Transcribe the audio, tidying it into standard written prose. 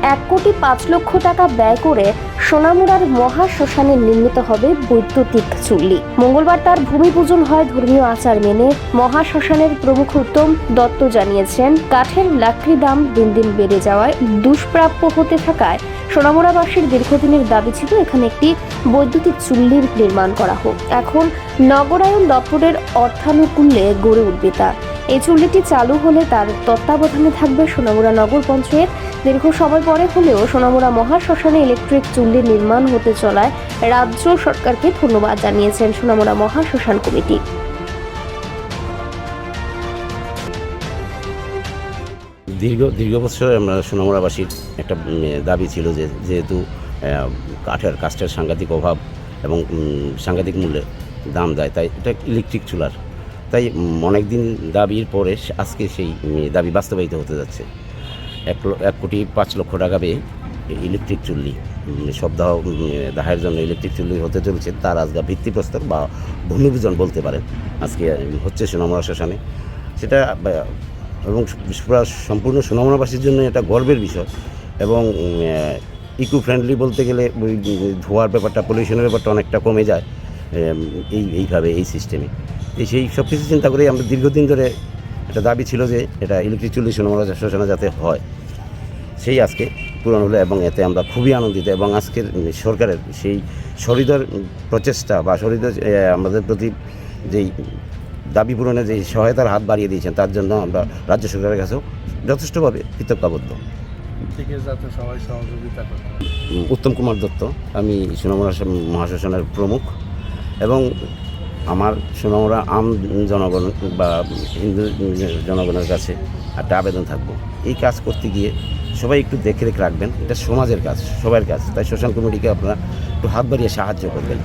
1,05,00,000 টাকা ব্যয় করে সোনামুড়ার মহাশ্মশানে নির্মিত হবে বৈদ্যুতিক চুল্লি। মঙ্গলবার তার ভূমি পূজন হয় ধর্মীয় আচার মেনে। মহাশ্মশানের প্রমুখ উত্তম দত্ত জানিয়েছেন, কাঠের লাকড়ি দাম দিন দিন বেড়ে যাওয়ায় দুষ্প্রাপ্য হতে থাকায় সোনামুড়াবাসীর দীর্ঘদিনের দাবি ছিল এখানে একটি বৈদ্যুতিক চুল্লির নির্মাণ করা হোক। এখন নগরায়ণ দপ্তরের অর্থানুকূল্যে গড়ে উঠবে তা। এই চুল্লিটি চালু হলে তার তত্ত্বাবধানে থাকবে সোনামুড়া নগর পঞ্চায়েত। দীর্ঘ সময় পরে হলেও সোনামুড়া মহাশ্মশানে ইলেকট্রিক চুল্লির নির্মাণ হতে চলায় রাজ্য সরকারকে ধন্যবাদ জানিয়েছেন সোনামুড়া মহাশ্মশান কমিটি। দীর্ঘ বছর আমরা সোনামুড়াবাসীর একটা দাবি ছিল যে যেহেতু কাঠের সাংঘাতিক অভাব এবং সাংঘাতিক মূল্যে দাম দেয়, তাই এটা ইলেকট্রিক চুলার, তাই অনেক দিন দাবির পরে আজকে সেই দাবি বাস্তবায়িত হতে যাচ্ছে। 1,05,00,000 টাকা পেয়ে ইলেকট্রিক চুল্লি দাহের জন্য ইলেকট্রিক চুল্লি হতে চলছে। তার আজকে ভিত্তিপ্রস্তর বা ভূমিপূজন বলতে পারেন আজকে হচ্ছে সোনামুড়া শ্মশানে। সেটা এবং সম্পূর্ণ সোনামুড়াবাসীর জন্য এটা গর্বের বিষয় এবং ইকো ফ্রেন্ডলি বলতে গেলে ওই ধোঁয়ার ব্যাপারটা, পলিউশনের ব্যাপারটা অনেকটা কমে যায় এইভাবে এই সিস্টেমে। সেই সব কিছু চিন্তা করে আমরা দীর্ঘদিন ধরে একটা দাবি ছিল যে এটা ইলেকট্রিক চুল্লি সোনামুড়া শ্মশানে যাতে হয়, সেই আজকে পূরণ হলো এবং এতে আমরা খুবই আনন্দিত। এবং আজকের সরকারের সেই সহৃদয় প্রচেষ্টা বা সহৃদয় আমাদের প্রতি যেই দাবি পূরণে যে সহায়তার হাত বাড়িয়ে দিয়েছেন, তার জন্য আমরা রাজ্য সরকারের কাছেও যথেষ্টভাবে কৃতজ্ঞাবদ্ধ। উত্তম কুমার দত্ত, আমি সোনামুড়া মহাশ্মশানের প্রমুখ এবং আমার সোনামুড়া আম জনগণ বা হিন্দু জনগণের কাছে একটা আবেদন থাকবো, এই কাজ করতে গিয়ে সবাই একটু দেখে রাখবেন। এটা সমাজের কাজ, সবার কাজ, তাই শ্মশান কমিটিকে আপনারা একটু হাত বাড়িয়ে সাহায্য করবেন।